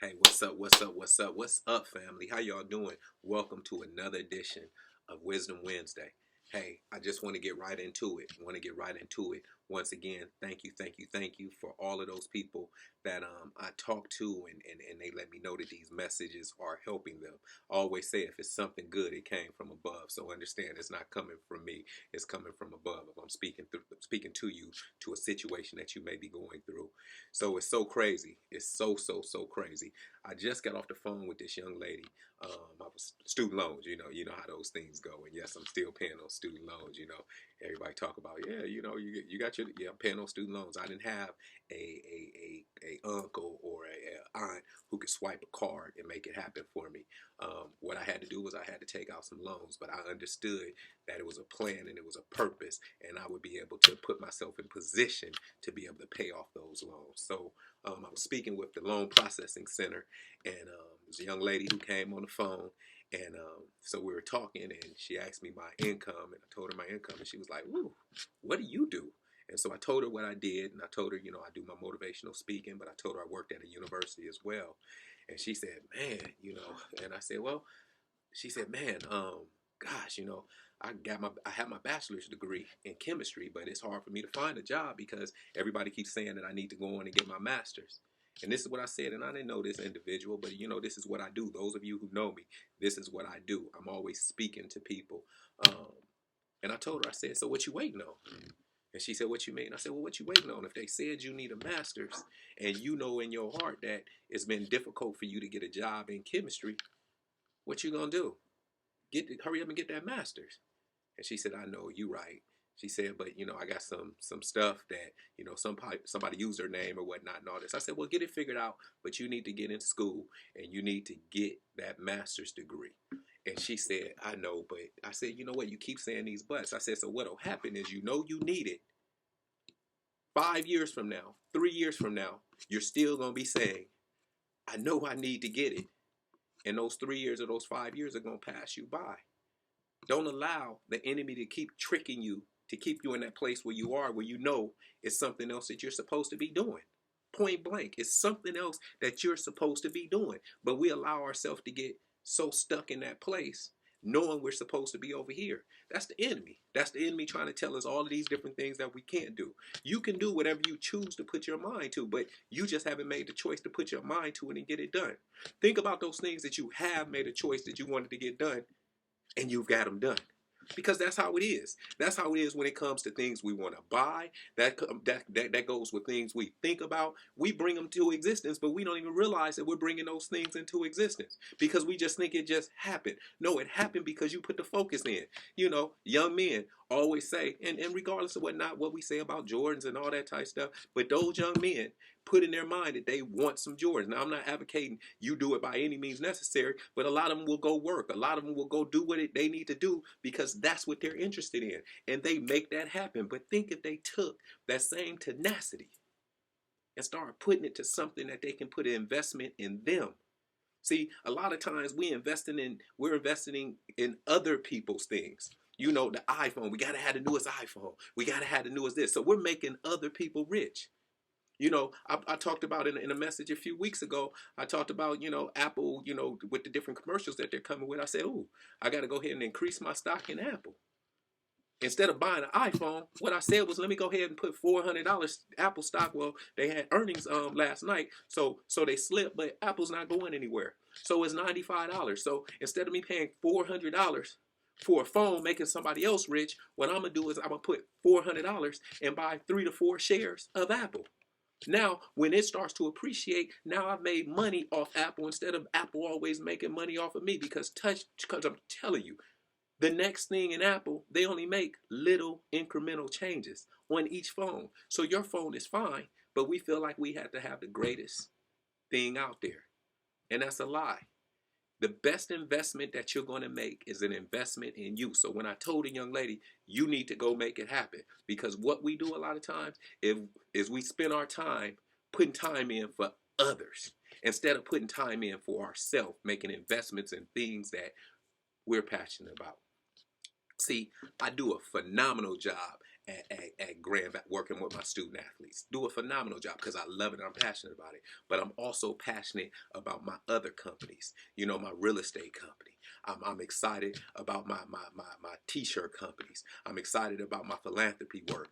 Hey, what's up? What's up? What's up? What's up, family? How y'all doing? Welcome to another edition of Wisdom Wednesday. Hey, I just want to get right into it. Once again, thank you, thank you, thank you for all of those people that I talk to and they let me know that these messages are helping them. I always say if it's something good, it came from above. So understand it's not coming from me, it's coming from above. If I'm speaking to you to a situation that you may be going through. So it's so crazy. It's so crazy. I just got off the phone with this young lady. I was student loans, you know how those things go. And yes, I'm still paying those student loans. Everybody talk about, yeah, you got your, yeah, I'm paying those student loans. I didn't have a uncle or a aunt who could swipe a card and make it happen for me. What I had to do was I had to take out some loans, but I understood that it was a plan and it was a purpose, and I would be able to put myself in position to be able to pay off those loans. So I was speaking with the loan processing center, and there's a young lady who came on the phone, and so we were talking, and she asked me my income, and I told her my income, and she was like, "Ooh, what do you do?" And so I told her what I did, and I told her, I do my motivational speaking, but I told her I worked at a university as well. And she said, "Man, and I said, well, she said, man, gosh, I have my bachelor's degree in chemistry, but it's hard for me to find a job because everybody keeps saying that I need to go on and get my master's." And this is what I said, and I didn't know this individual, but this is what I do. Those of you who know me, this is what I do. I'm always speaking to people. Um, and I told her, I said, "So what you waiting on?" And she said, "What you mean?" I said, "Well, what you waiting on? If they said you need a master's and you know in your heart that it's been difficult for you to get a job in chemistry, what you gonna do? Hurry up and get that master's." And she said, "I know, you right." She said, "But I got some stuff that somebody used her name or whatnot and all this." I said, "Well, get it figured out, but you need to get in school and you need to get that master's degree." And she said, "I know, but," I said, "You know what? You keep saying these buts." I said, "So what'll happen is you need it 5 years from now, 3 years from now, you're still gonna be saying, 'I know I need to get it.' And those 3 years or those 5 years are gonna pass you by." Don't allow the enemy to keep tricking you, to keep you in that place where you are, where it's something else that you're supposed to be doing. Point blank, it's something else that you're supposed to be doing. But we allow ourselves to get so stuck in that place, knowing we're supposed to be over here. That's the enemy. That's the enemy trying to tell us all of these different things that we can't do. You can do whatever you choose to put your mind to, but you just haven't made the choice to put your mind to it and get it done. Think about those things that you have made a choice that you wanted to get done, and you've got them done, because that's how it is. That's how it is when it comes to things we want to buy. That goes with things we think about. We bring them to existence, but we don't even realize that we're bringing those things into existence because we just think it just happened. No, it happened because you put the focus in. Young men always say, and regardless of what we say about Jordans and all that type of stuff, but those young men put in their mind that they want some Jordans. Now, I'm not advocating you do it by any means necessary, but a lot of them will go work. A lot of them will go do what they need to do because that's what they're interested in, and they make that happen. But think if they took that same tenacity and started putting it to something that they can put an investment in them. See, a lot of times we're investing in other people's things. The iPhone, we gotta have the newest iPhone. We gotta have the newest this. So we're making other people rich. I talked about in a message a few weeks ago. I talked about, Apple, with the different commercials that they're coming with. I said, "Ooh, I got to go ahead and increase my stock in Apple." Instead of buying an iPhone, what I said was, let me go ahead and put $400 Apple stock. Well, they had earnings last night, so they slipped, but Apple's not going anywhere. So it's $95. So instead of me paying $400 for a phone making somebody else rich, what I'm gonna do is I'm gonna put $400 and buy 3 to 4 shares of Apple. Now, when it starts to appreciate, now I've made money off Apple instead of Apple always making money off of me, because I'm telling you, the next thing in Apple, they only make little incremental changes on each phone. So your phone is fine, but we feel like we have to have the greatest thing out there. And that's a lie. The best investment that you're going to make is an investment in you. So when I told a young lady, you need to go make it happen, because what we do a lot of times is we spend our time putting time in for others instead of putting time in for ourselves, making investments in things that we're passionate about. See, I do a phenomenal job at Grand Valley, working with my student athletes. Do a phenomenal job because I love it and I'm passionate about it. But I'm also passionate about my other companies, you know, my real estate company. I'm excited about my t-shirt companies. I'm excited about my philanthropy work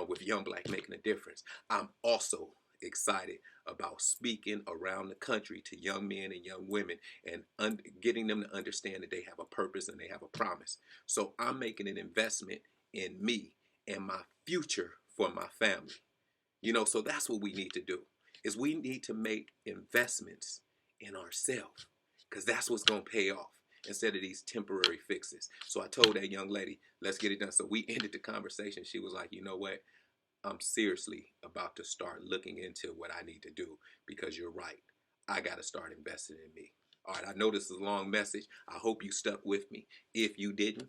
with Young Black Making a Difference. I'm also excited about speaking around the country to young men and young women and getting them to understand that they have a purpose and they have a promise. So I'm making an investment in me and my future for my family. You know, so that's what we need to do is we need to make investments in ourselves because that's what's going to pay off instead of these temporary fixes. So I told that young lady, let's get it done. So we ended the conversation. She was like, you know what? I'm seriously about to start looking into what I need to do because you're right. I got to start investing in me. All right, I know this is a long message. I hope you stuck with me. If you didn't,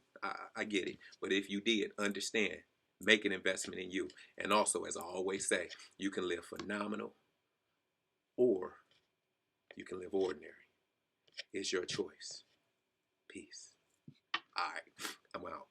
I get it. But if you did, understand, make an investment in you. And also, as I always say, you can live phenomenal or you can live ordinary. It's your choice. Peace. All right, I'm out.